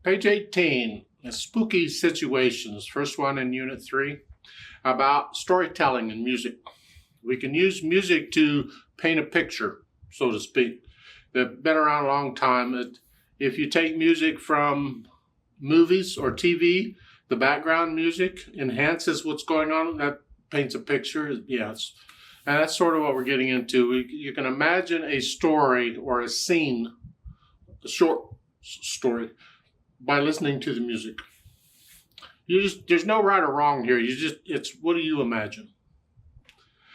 Page 18, Spooky Situations, first one in Unit 3, about storytelling and music. We can use music to paint a picture, so to speak. They've been around a long time. If you take music from movies or TV, the background music enhances what's going on. That paints a picture, yes. And that's sort of what we're getting into. You can imagine a story or a scene, a short story, by listening to the music. There's no right or wrong here. It's what do you imagine?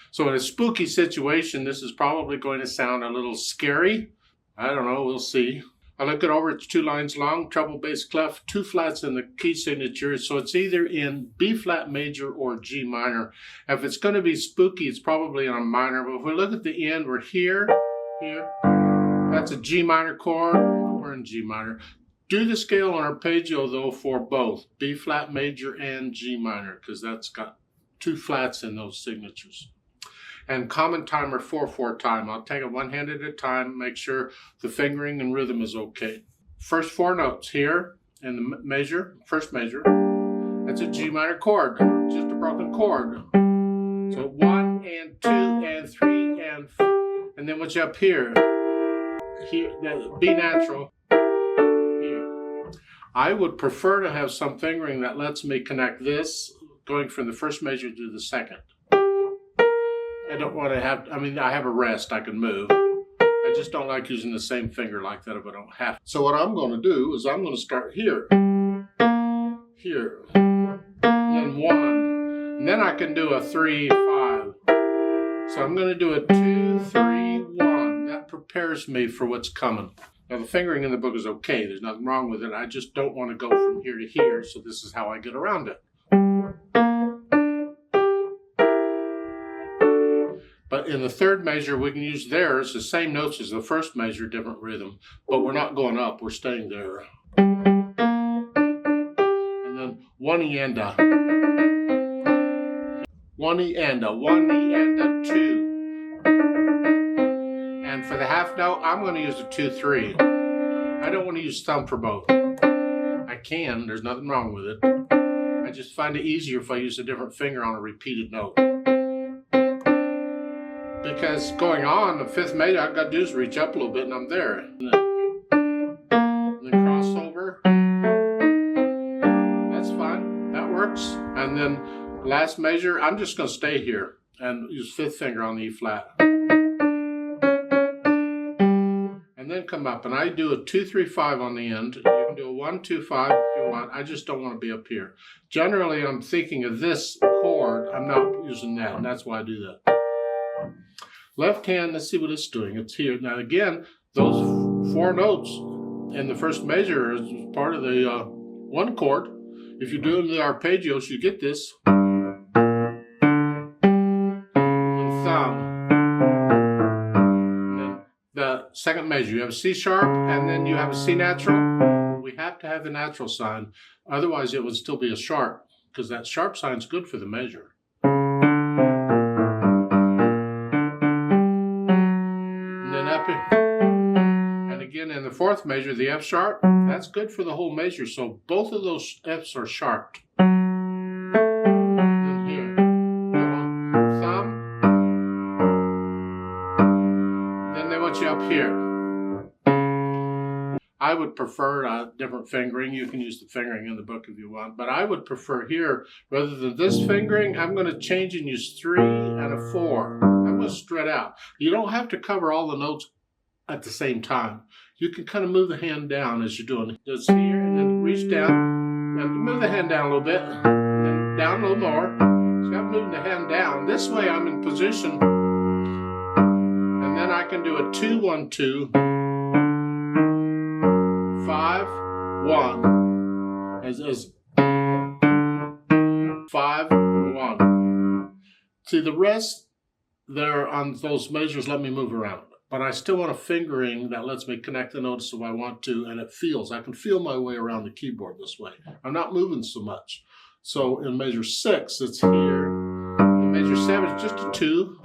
So in a spooky situation, this is probably going to sound a little scary. I don't know, we'll see. I look it over, it's 2 lines long, treble bass clef, 2 flats in the key signature, so it's either in B flat major or G minor. If it's going to be spooky, it's probably in a minor, but if we look at the end, we're here, that's a G minor chord, we're in G minor. Do the scale on arpeggio, though, for both B flat major and G minor, because that's got 2 flats in those signatures. And common time or 4/4 time. I'll take it one hand at a time, make sure the fingering and rhythm is okay. First 4 notes here in the measure, first measure, that's a G minor chord, just a broken chord. So 1 and 2 and 3 and 4. And then what's up here, B natural. I would prefer to have some fingering that lets me connect this, going from the first measure to the second. I don't want to have, I have a rest, I can move. I just don't like using the same finger like that if I don't have to. So what I'm going to do is I'm going to start here, then 1, and then I can do a 3/5. So I'm going to do a 2/3/1. That prepares me for what's coming. Now the fingering in the book is okay, there's nothing wrong with it. I just don't want to go from here to here, so this is how I get around it. But in the third measure, we can use theirs, the same notes as the first measure, different rhythm, but we're not going up, we're staying there. And then 1-ienda. 1-ienda, 1-ienda, 2. And for the half note, I'm going to use a 2/3. I don't want to use thumb for both. I can, there's nothing wrong with it. I just find it easier if I use a different finger on a repeated note. Because going on, the 5th measure, all I've got to do is reach up a little bit and I'm there. And then crossover. That's fine, that works. And then last measure, I'm just going to stay here and use 5th finger on the E flat. And then come up, and I do a 2/3/5 on the end. You can do a 1-2-5 if you want. I just don't want to be up here. Generally, I'm thinking of this chord. I'm not using that, and that's why I do that. Left hand, let's see what it's doing. It's here. Now again, those 4 notes in the first measure is part of the 1 chord. If you do them in the arpeggios, you get this. Second measure, you have a C sharp, and then you have a C natural. We have to have the natural sign, otherwise it would still be a sharp, because that sharp sign is good for the measure. And then up here, and again in the 4th measure, the F sharp, that's good for the whole measure, so both of those Fs are sharp. Then here, thumb. You up here. I would prefer a different fingering. You can use the fingering in the book if you want, but I would prefer here, rather than this fingering, I'm going to change and use 3 and a 4. I'm going to spread out. You don't have to cover all the notes at the same time. You can kind of move the hand down as you're doing it. Just here, and then reach down, and move the hand down a little bit, and then down a little more. So I'm moving the hand down. This way I'm in position. Then I can do a 2-1-2, 5-1, as 5-1. See, the rest there on those measures let me move around, but I still want a fingering that lets me connect the notes if I want to, and I can feel my way around the keyboard this way. I'm not moving so much. So in measure 6, it's here. In measure 7, it's just a 2,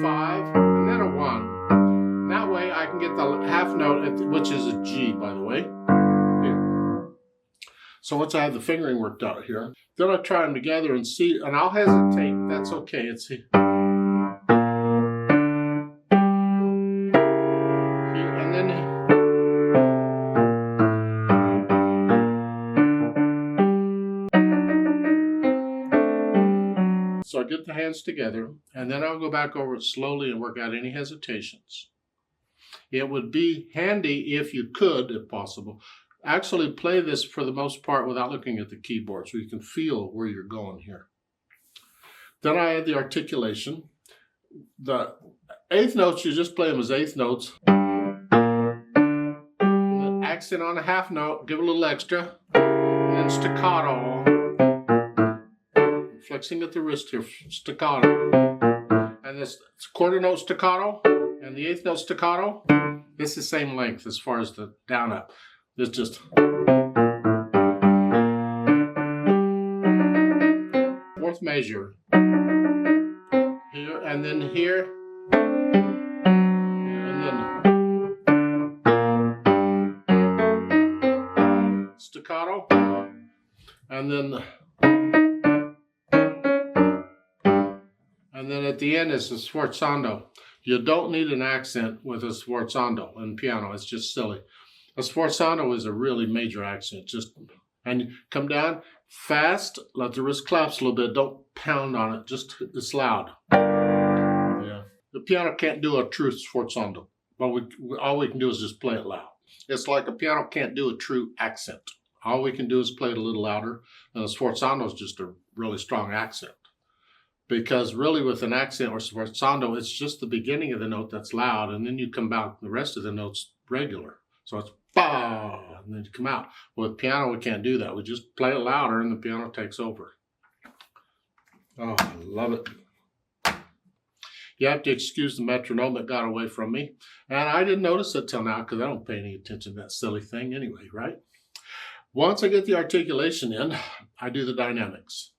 5, and then a 1. That way I can get the half note, which is a G, by the way. So once I have the fingering worked out here, then I try them together and see, and I'll hesitate. That's okay. It's here, and then so I get the hands together, and then I'll go back over it slowly and work out any hesitations. It would be handy if you could, if possible, actually play this for the most part without looking at the keyboard so you can feel where you're going here. Then I add the articulation. The eighth notes, you just play them as eighth notes. The accent on a half note, give a little extra. And then staccato. Flexing at the wrist here, staccato. And this quarter note staccato and the eighth note staccato. It's the same length as far as the down up. It's just fourth measure here and then here and then staccato and then at the end is a sforzando. You don't need an accent with a sforzando in piano. It's just silly. A sforzando is a really major accent. And you come down fast, let the wrist collapse a little bit. Don't pound on it. Just it's loud. Yeah. The piano can't do a true sforzando, but all we can do is just play it loud. It's like a piano can't do a true accent. All we can do is play it a little louder. And a sforzando is just a really strong accent. Because really with an accent or sforzando, it's just the beginning of the note that's loud, and then you come back the rest of the notes regular. So it's ba, and then you come out. With piano, we can't do that. We just play it louder, and the piano takes over. Oh, I love it. You have to excuse the metronome that got away from me. And I didn't notice it till now because I don't pay any attention to that silly thing anyway, right? Once I get the articulation in, I do the dynamics.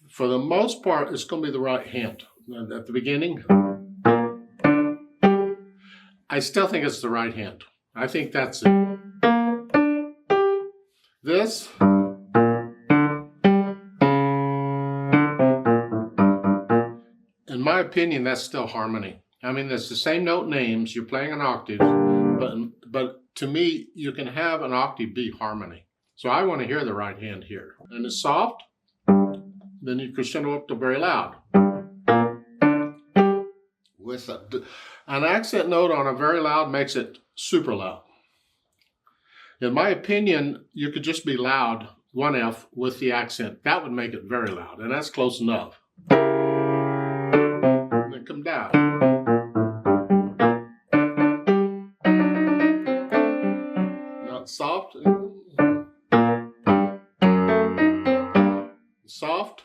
For the most part, it's going to be the right hand. And at the beginning, I still think it's the right hand. I think that's it. This. In my opinion, that's still harmony. I mean, it's the same note names. You're playing an octave. But to me, you can have an octave be harmony. So I want to hear the right hand here. And it's soft. Then you crescendo up to very loud. With an accent note on a very loud makes it super loud. In my opinion, you could just be loud, 1F, with the accent. That would make it very loud, and that's close enough. And then come down. Not soft. Soft.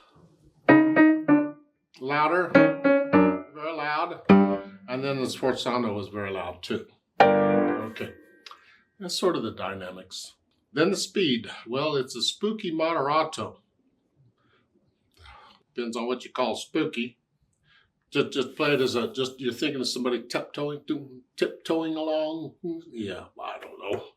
Louder, very loud, and then the sforzando was very loud too. Okay, that's sort of the dynamics. Then the speed. Well, it's a spooky moderato. Depends on what you call spooky. Just play it as you're thinking of somebody tiptoeing along. Yeah, I don't know.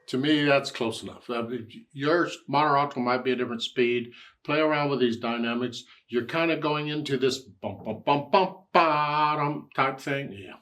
To me, that's close enough. Your moderato might be a different speed. Play around with these dynamics. You're kind of going into this bump, bump, bump, bump, bottom type thing. Yeah.